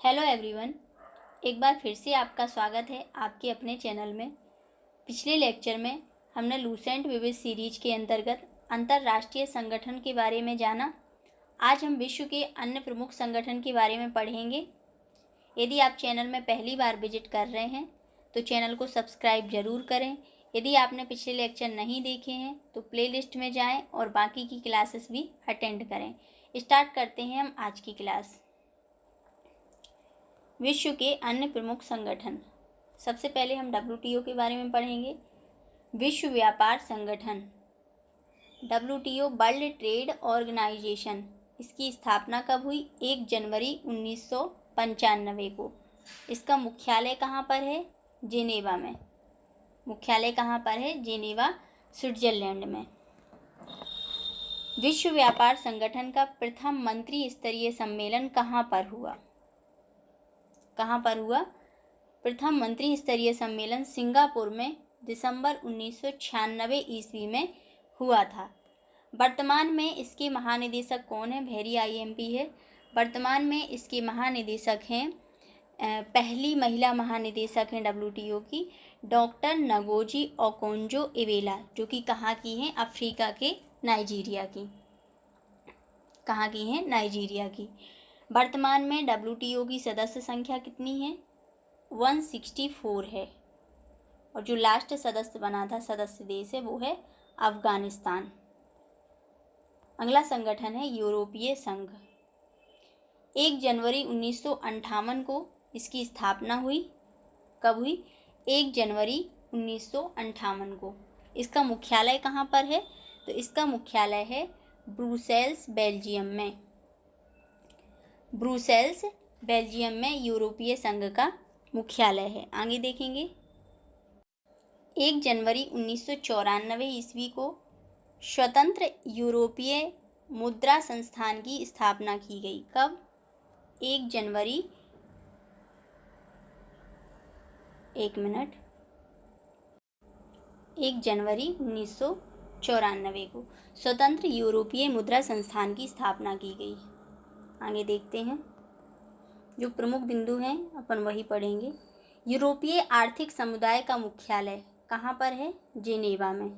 Hello everyone. एक बार फिर से आपका स्वागत है आपके अपने चैनल में। पिछले लेक्चर में हमने लूसेंट विविध सीरीज के अंतर्गत अंतर्राष्ट्रीय संगठन के बारे में जाना। आज हम विश्व के अन्य प्रमुख संगठन के बारे में पढ़ेंगे। यदि आप चैनल में पहली बार विजिट कर रहे हैं तो चैनल को सब्सक्राइब ज़रूर करें। यदि आपने पिछले लेक्चर नहीं देखे हैं तो प्लेलिस्ट में जाएं और बाकी की क्लासेस भी अटेंड करें। स्टार्ट करते हैं हम आज की क्लास। विश्व के अन्य प्रमुख संगठन। सबसे पहले हम WTO के बारे में पढ़ेंगे। विश्व व्यापार संगठन WTO वर्ल्ड ट्रेड ऑर्गेनाइजेशन, इसकी स्थापना कब हुई? 1 जनवरी 1995 को। इसका मुख्यालय कहाँ पर है? जेनेवा में। मुख्यालय कहाँ पर है? जेनेवा, स्विट्जरलैंड में। विश्व व्यापार संगठन का प्रथम मंत्री स्तरीय सम्मेलन कहाँ पर हुआ? कहाँ पर हुआ? प्रथम मंत्री स्तरीय सम्मेलन सिंगापुर में दिसंबर 1996 ईस्वी में हुआ था। वर्तमान में इसके महानिदेशक कौन है? भेरी IMP है। वर्तमान में इसके महानिदेशक हैं, पहली महिला महानिदेशक हैं WTO की, डॉक्टर नगोजी ओकोंजो इवेला, जो कि कहाँ की हैं? अफ्रीका के नाइजीरिया की। कहाँ की हैं? नाइजीरिया की। वर्तमान में WTO की सदस्य संख्या कितनी है? 164 है। और जो लास्ट सदस्य बना था, सदस्य देश है, वो है अफगानिस्तान। अगला संगठन है यूरोपीय संघ। 1 जनवरी 1958 को इसकी स्थापना हुई। कब हुई? 1 जनवरी 1958 को। इसका मुख्यालय कहाँ पर है? तो इसका मुख्यालय है ब्रुसेल्स, बेल्जियम में। ब्रुसेल्स, बेल्जियम में यूरोपीय संघ का मुख्यालय है। आगे देखेंगे। 1 जनवरी 1994 ईस्वी को स्वतंत्र यूरोपीय मुद्रा संस्थान की स्थापना की गई। कब? 1 जनवरी 1994 को स्वतंत्र यूरोपीय मुद्रा संस्थान की स्थापना की गई। आगे देखते हैं। जो प्रमुख बिंदु हैं अपन वही पढ़ेंगे। यूरोपीय आर्थिक समुदाय का मुख्यालय कहाँ पर है? जेनेवा में।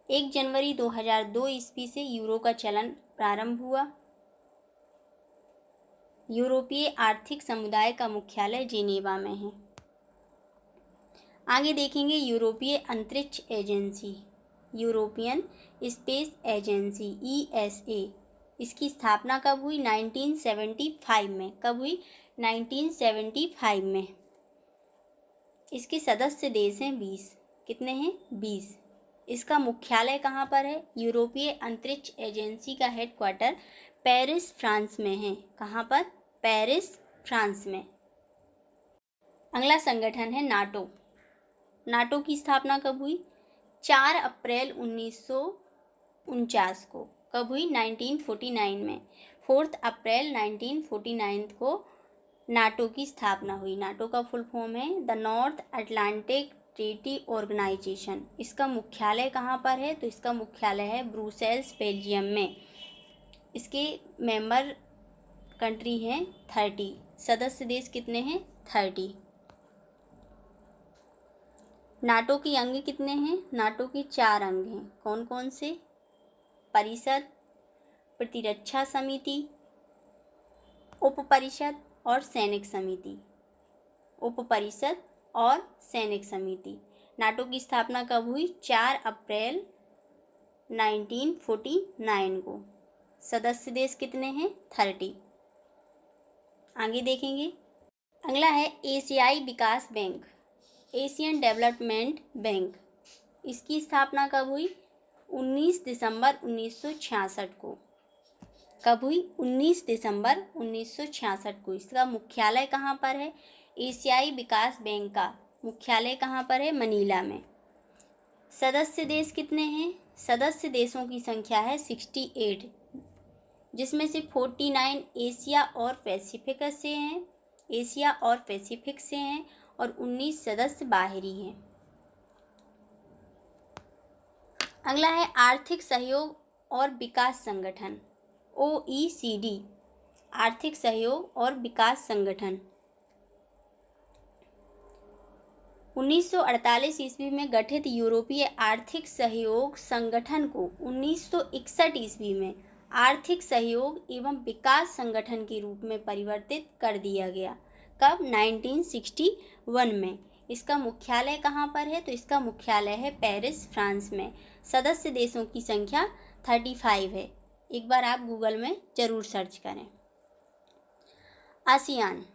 1 जनवरी 2002 ईस्वी से यूरो का चलन प्रारंभ हुआ। यूरोपीय आर्थिक समुदाय का मुख्यालय जेनेवा में है। आगे देखेंगे। यूरोपीय अंतरिक्ष agency, European space agency, ESA, इसकी स्थापना कब हुई? 1975 में। कब हुई? 1975 में। इसके सदस्य देश हैं 20। कितने हैं? 20। इसका मुख्यालय कहाँ पर है? यूरोपीय अंतरिक्ष एजेंसी का हेडक्वार्टर पेरिस, फ्रांस में है। कहाँ पर? पेरिस, फ्रांस में। अगला संगठन है नाटो। नाटो की स्थापना कब हुई? 4 अप्रैल 1949 को। कब हुई? 1949 में। 4 अप्रैल 1949 को नाटो की स्थापना हुई। नाटो का फुल फॉर्म है the North Atlantic Treaty Organization. इसका मुख्यालय कहाँ पर है? तो इसका मुख्यालय है ब्रुसेल्स, बेल्जियम में। इसके मेंबर कंट्री हैं 30। सदस्य देश कितने हैं? 30। नाटो के अंग कितने हैं? नाटो के 4 अंग हैं। कौन कौन से? परिषद, प्रतिरक्षा समिति, उप परिषद और सैनिक समिति। उप परिषद और सैनिक समिति। नाटो की स्थापना कब हुई? 4 अप्रैल 1949 को। सदस्य देश कितने हैं? 30। आगे देखेंगे। अगला है एशियाई विकास बैंक, एशियन डेवलपमेंट बैंक। इसकी स्थापना कब हुई? 19 दिसंबर 1966 को। कब हुई? 19 दिसंबर 1966 को। इसका मुख्यालय कहाँ पर है? एशियाई विकास बैंक का मुख्यालय कहाँ पर है? मनीला में। सदस्य देश कितने हैं? सदस्य देशों की संख्या है 68, जिसमें से 49 एशिया और पैसिफिक से हैं। एशिया और पैसिफिक से हैं और 19 सदस्य बाहरी हैं। अगला है आर्थिक सहयोग और विकास संगठन, OECD। आर्थिक सहयोग और विकास संगठन। 1948 ईस्वी में गठित यूरोपीय आर्थिक सहयोग संगठन को 1961 ईस्वी में आर्थिक सहयोग एवं विकास संगठन के रूप में परिवर्तित कर दिया गया। कब? 1961 में। इसका मुख्यालय कहाँ पर है? तो इसका मुख्यालय है पेरिस, फ्रांस में। सदस्य देशों की संख्या 35 है। एक बार आप गूगल में जरूर सर्च करें। आसियान।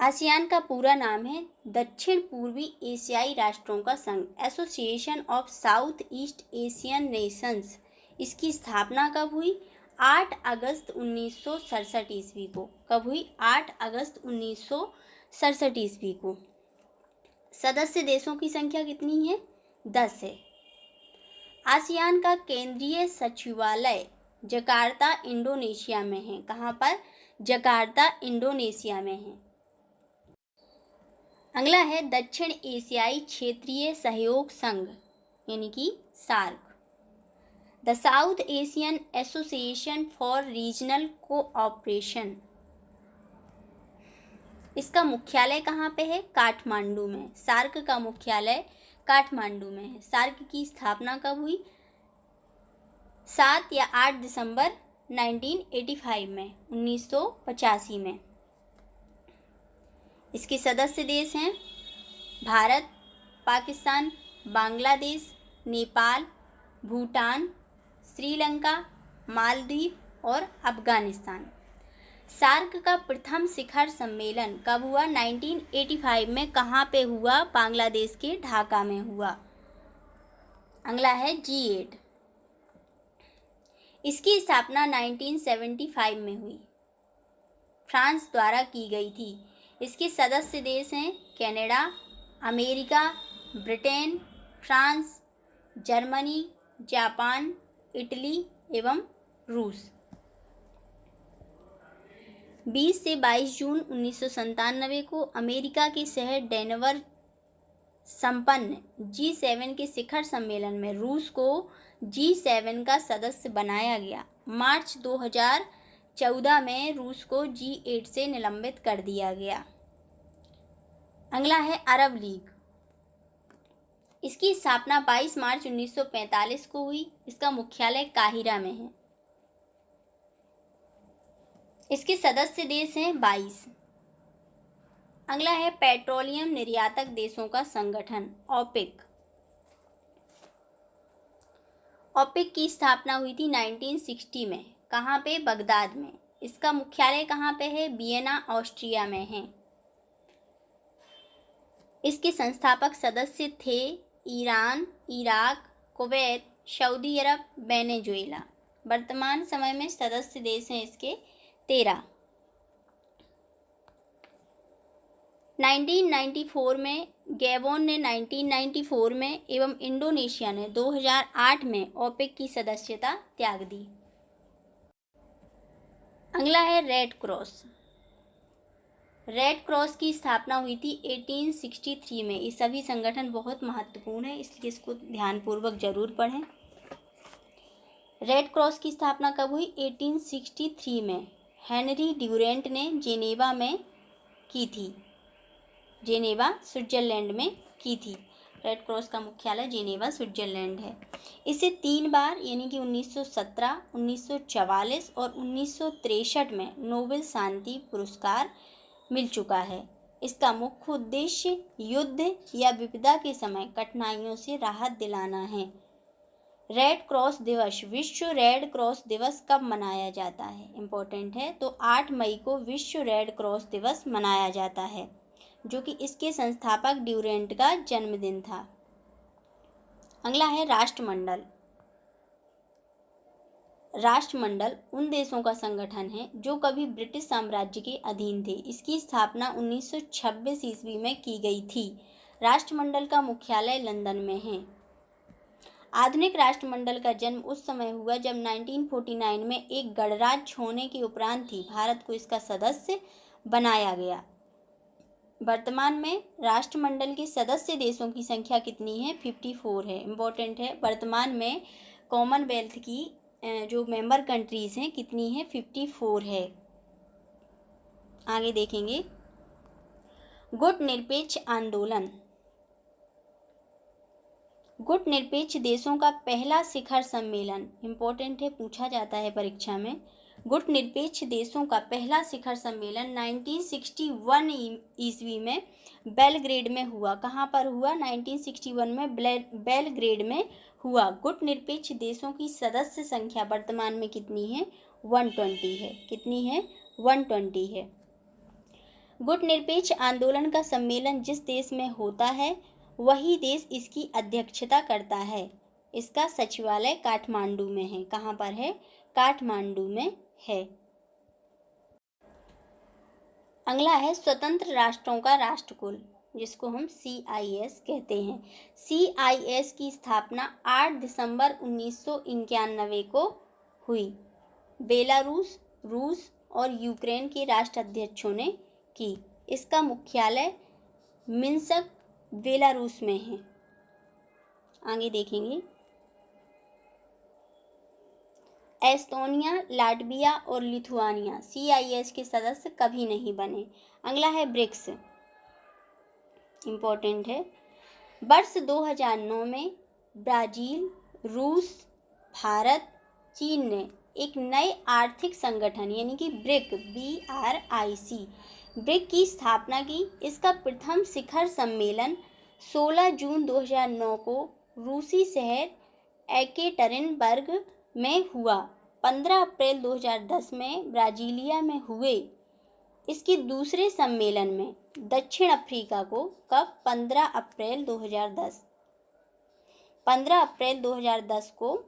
आसियान का पूरा नाम है दक्षिण पूर्वी एशियाई राष्ट्रों का संघ, association of south east Asian Nations. इसकी स्थापना कब हुई? 8 अगस्त 1967 ईस्वी को। कब हुई? 8 अगस्त 1967 ईस्वी को। सदस्य देशों की संख्या कितनी है? 10 है। आसियान का केंद्रीय सचिवालय जकार्ता, इंडोनेशिया में है। कहाँ पर? जकार्ता, इंडोनेशिया में है। अगला है दक्षिण एशियाई क्षेत्रीय सहयोग संघ, यानी कि SAARC. The South Asian Association for Regional Cooperation. इसका मुख्यालय कहाँ पे है? काठमांडू में। सार्क का मुख्यालय काठमांडू में है। सार्क की स्थापना कब हुई? 7 या 8 दिसंबर 1985 में, 1985 में। इसके सदस्य देश हैं भारत, पाकिस्तान, बांग्लादेश, नेपाल, भूटान, श्रीलंका, मालदीव और अफगानिस्तान। सार्क का प्रथम शिखर सम्मेलन कब हुआ? 1985 में। कहाँ पे हुआ? बांग्लादेश के ढाका में हुआ। अगला है G8। इसकी स्थापना 1975 में हुई, फ्रांस द्वारा की गई थी। इसके सदस्य देश हैं Canada, America, Britain, France, Germany, Japan, Italy एवं रूस। 20 से 22 जून 1997 को अमेरिका के शहर डेनवर संपन्न G7 के शिखर सम्मेलन में रूस को G7 का सदस्य बनाया गया। मार्च 2014 में रूस को G8 से निलंबित कर दिया गया। अगला है अरब लीग। इसकी स्थापना 22 मार्च 1945 को हुई। इसका मुख्यालय काहिरा में है। इसके सदस्य देश हैं 22। अगला है पेट्रोलियम निर्यातक देशों का संगठन, ओपेक। ओपेक की स्थापना हुई थी 1960 में। कहाँ पे? बगदाद में। इसका मुख्यालय कहाँ पे है? वियना, ऑस्ट्रिया में है। इसके संस्थापक सदस्य थे ईरान, इराक, कुवैत, सऊदी अरब, वेनेजुएला। वर्तमान समय में सदस्य देश हैं इसके 13। 1994 में, गैबोन ने 1994 में एवं इंडोनेशिया ने 2008 में ओपेक की सदस्यता त्याग दी। अगला है रेड क्रॉस। रेड क्रॉस की स्थापना हुई थी 1863 में। ये सभी संगठन बहुत महत्वपूर्ण है, इसलिए इसको ध्यानपूर्वक जरूर पढ़ें। रेड क्रॉस की स्थापना कब हुई? 1863 में। हेनरी ड्यूरेंट ने जेनेवा में की थी। जेनेवा, स्विट्जरलैंड में की थी। रेड क्रॉस का मुख्यालय जेनेवा, स्विट्जरलैंड है। इसे 3 बार यानी कि 1917, 1944 और 1963 में नोबेल शांति पुरस्कार मिल चुका है। इसका मुख्य उद्देश्य युद्ध या विपदा के समय कठिनाइयों से राहत दिलाना है। रेड क्रॉस दिवस, विश्व रेड क्रॉस दिवस कब मनाया जाता है? इम्पोर्टेंट है। तो 8 मई को विश्व रेड क्रॉस दिवस मनाया जाता है, जो कि इसके संस्थापक ड्यूरेंट का जन्मदिन था। अगला है राष्ट्रमंडल। राष्ट्रमंडल उन देशों का संगठन है जो कभी ब्रिटिश साम्राज्य के अधीन थे। इसकी स्थापना 1926 ईस्वी में की गई थी। राष्ट्रमंडल का मुख्यालय लंदन में है। आधुनिक राष्ट्रमंडल का जन्म उस समय हुआ जब 1949 में एक गणराज्य होने के उपरांत ही भारत को इसका सदस्य बनाया गया। वर्तमान में राष्ट्रमंडल के सदस्य देशों की संख्या कितनी है? 54 है। इम्पोर्टेंट है। वर्तमान में कॉमनवेल्थ की जो मेंबर कंट्रीज़ हैं कितनी हैं, 54 है। आगे देखेंगे गुट निरपेक्ष आंदोलन। गुट निरपेक्ष देशों का पहला शिखर सम्मेलन, इम्पोर्टेंट है, पूछा जाता है परीक्षा में। गुट निरपेक्ष देशों का पहला शिखर सम्मेलन 1961 ईस्वी में बेलग्रेड में हुआ। कहाँ पर हुआ? 1961 में बेलग्रेड में हुआ। गुट निरपेक्ष देशों की सदस्य संख्या वर्तमान में कितनी है? 120 है। कितनी है? 120 है। गुट निरपेक्ष आंदोलन का सम्मेलन जिस देश में होता है वही देश इसकी अध्यक्षता करता है। इसका सचिवालय काठमांडू में है। कहाँ पर है? काठमांडू में है। अगला है स्वतंत्र राष्ट्रों का राष्ट्रकुल, जिसको हम CIS कहते हैं। CIS की स्थापना 8 दिसंबर 1991 को हुई। बेलारूस, रूस और यूक्रेन के राष्ट्राध्यक्षों ने की। इसका मुख्यालय मिन्स्क बेलारूस में है। आगे देखेंगे एस्टोनिया, लाटविया और लिथुआनिया CIS के सदस्य कभी नहीं बने। अगला है ब्रिक्स, इम्पोर्टेंट है। वर्ष 2009 में ब्राज़ील, रूस, भारत, चीन ने एक नए आर्थिक संगठन यानी कि BRIC ब्रिक की स्थापना की। इसका प्रथम शिखर सम्मेलन 16 जून 2009 को रूसी शहर एकटेरिनबर्ग में हुआ। 15 अप्रैल 2010 में ब्राज़ीलिया में हुए इसके दूसरे सम्मेलन में दक्षिण अफ्रीका को कब? 15 अप्रैल 2010 को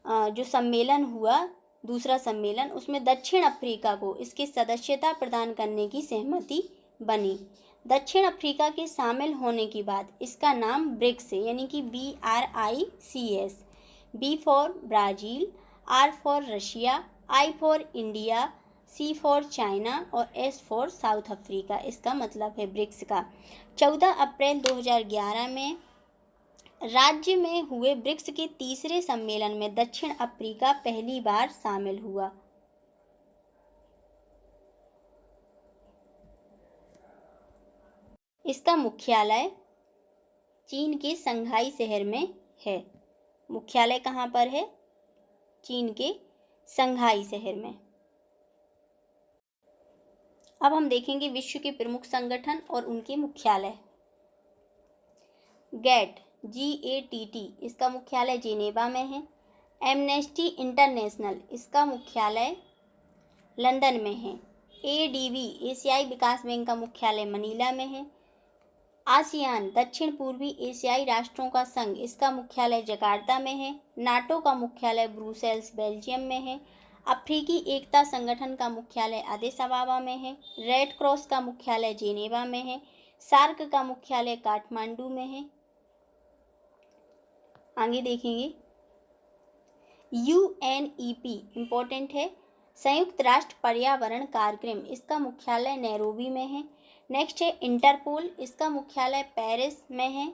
जो सम्मेलन हुआ, दूसरा सम्मेलन, उसमें दक्षिण अफ्रीका को इसकी सदस्यता प्रदान करने की सहमति बनी। दक्षिण अफ्रीका के शामिल होने के बाद इसका नाम ब्रिक्स यानी कि BRICS, B for Brazil, R for Russia, I for India, C for China और S फॉर साउथ अफ्रीका, इसका मतलब है ब्रिक्स का। 14 अप्रैल 2011 में राज्य में हुए ब्रिक्स के तीसरे सम्मेलन में दक्षिण अफ्रीका पहली बार शामिल हुआ। इसका मुख्यालय चीन के शंघाई शहर में है। मुख्यालय कहाँ पर है? चीन के शंघाई शहर में। अब हम देखेंगे विश्व के प्रमुख संगठन और उनके मुख्यालय। GATT, इसका मुख्यालय जेनेवा में है। एमनेस्टी इंटरनेशनल, इसका मुख्यालय लंदन में है। ADB, एशियाई विकास बैंक का मुख्यालय मनीला में है। आसियान, दक्षिण पूर्वी एशियाई राष्ट्रों का संघ, इसका मुख्यालय जकार्ता में है। नाटो का मुख्यालय ब्रुसेल्स, बेल्जियम में है। अफ्रीकी एकता संगठन का मुख्यालय अदिस अबाबा में है। रेड क्रॉस का मुख्यालय जेनेवा में है। सार्क का मुख्यालय काठमांडू में है। आगे देखेंगे UNEP, इम्पोर्टेंट है, संयुक्त राष्ट्र पर्यावरण कार्यक्रम, इसका मुख्यालय नैरोबी में है। नेक्स्ट है इंटरपोल, इसका मुख्यालय पेरिस में है।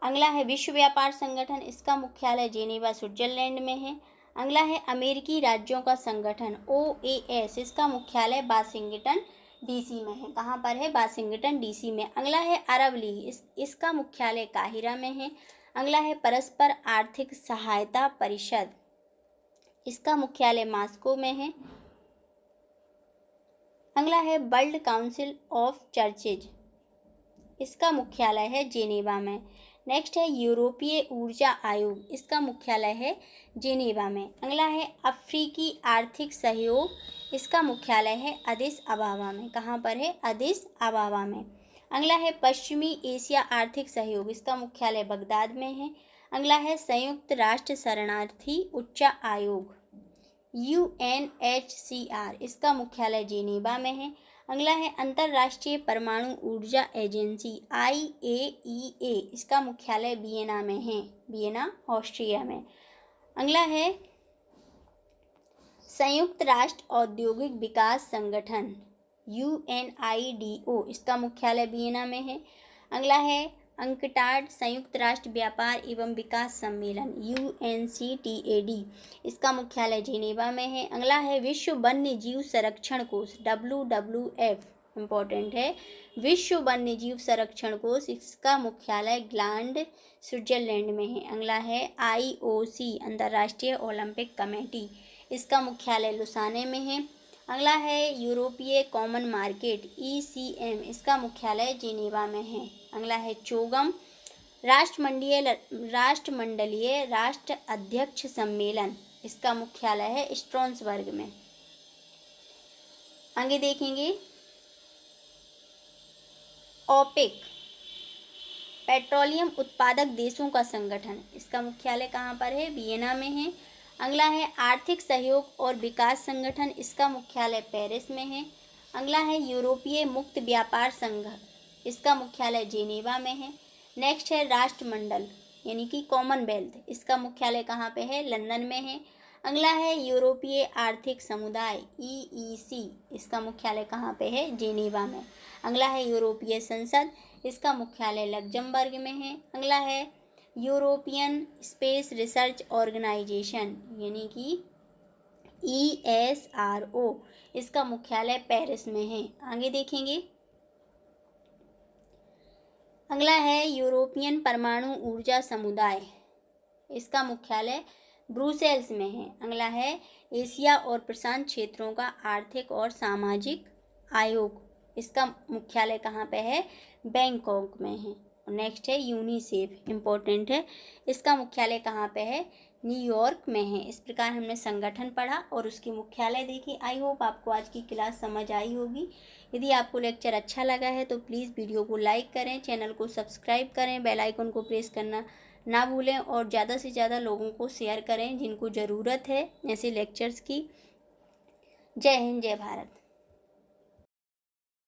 अगला है विश्व व्यापार संगठन, इसका मुख्यालय जेनेवा स्विट्जरलैंड में है। अगला है अमेरिकी राज्यों का संगठन OAS, इसका मुख्यालय वाशिंगटन DC में है। कहाँ पर है? वाशिंगटन DC में। अगला है अरब लीग, इसका मुख्यालय काहिरा में है। अगला है परस्पर आर्थिक सहायता परिषद, इसका मुख्यालय मॉस्को में है। अगला है वर्ल्ड काउंसिल ऑफ चर्चेज, इसका मुख्यालय है जेनेवा में। नेक्स्ट है यूरोपीय ऊर्जा आयोग, इसका मुख्यालय है जेनेवा में। अगला है अफ्रीकी आर्थिक सहयोग, इसका मुख्यालय है अदिस अबाबा में। कहाँ पर है? अदिस अबाबा में। अगला है पश्चिमी एशिया आर्थिक सहयोग, इसका मुख्यालय बगदाद में है। अगला है संयुक्त राष्ट्र शरणार्थी उच्च आयोग UNHCR, इसका मुख्यालय जेनेवा में है। अगला है अंतर्राष्ट्रीय परमाणु ऊर्जा एजेंसी IAEA, इसका मुख्यालय वियना में है, वियना ऑस्ट्रिया में। अगला है संयुक्त राष्ट्र औद्योगिक विकास संगठन UNIDO, इसका मुख्यालय वियना में है। अगला है अंकटाड संयुक्त राष्ट्र व्यापार एवं विकास सम्मेलन UNCTAD, इसका मुख्यालय जेनेवा में है। अगला है विश्व वन्य जीव संरक्षण कोष WWF, इम्पोर्टेंट है, विश्व वन्य जीव संरक्षण कोष, इसका मुख्यालय ग्लांड स्विट्जरलैंड में है। अगला है IOC अंतर्राष्ट्रीय ओलंपिक कमेटी, इसका मुख्यालय लुसाने में है। अगला है यूरोपीय कॉमन मार्केट ECM, इसका मुख्यालय जेनेवा में है। अगला है चोगम राष्ट्रमंडलीय राष्ट्र अध्यक्ष सम्मेलन, इसका मुख्यालय है स्ट्रासबर्ग में। आगे देखेंगे ओपेक, पेट्रोलियम उत्पादक देशों का संगठन, इसका मुख्यालय कहाँ पर है? वियना में है। अगला है आर्थिक सहयोग और विकास संगठन, इसका मुख्यालय पेरिस में है। अगला है यूरोपीय मुक्त व्यापार संघ, इसका मुख्यालय जेनेवा में है। नेक्स्ट है राष्ट्रमंडल यानी कि कॉमनवेल्थ, इसका मुख्यालय कहाँ पे है? लंदन में है। अगला है यूरोपीय आर्थिक समुदाय EEC, इसका मुख्यालय कहाँ पे है? जेनेवा में। अगला है यूरोपीय संसद, इसका मुख्यालय लग्जमबर्ग में है। अगला है यूरोपियन स्पेस रिसर्च ऑर्गेनाइजेशन यानी कि ESRO, इसका मुख्यालय पेरिस में है। आगे देखेंगे अगला है यूरोपियन परमाणु ऊर्जा समुदाय, इसका मुख्यालय ब्रुसेल्स में है। अगला है एशिया और प्रशांत क्षेत्रों का आर्थिक और सामाजिक आयोग, इसका मुख्यालय कहाँ पे है? बैंकॉक में है। नेक्स्ट है यूनिसेफ, इम्पोर्टेंट है, इसका मुख्यालय कहाँ पे है? न्यूयॉर्क में है। इस प्रकार हमने संगठन पढ़ा और उसकी मुख्यालय देखी। आई होप आपको आज की क्लास समझ आई होगी। यदि आपको लेक्चर अच्छा लगा है तो प्लीज़ वीडियो को लाइक करें, चैनल को सब्सक्राइब करें, बेल आइकन को प्रेस करना ना भूलें और ज़्यादा से ज़्यादा लोगों को शेयर करें जिनको ज़रूरत है ऐसे लेक्चर्स की। जय हिंद, जय भारत।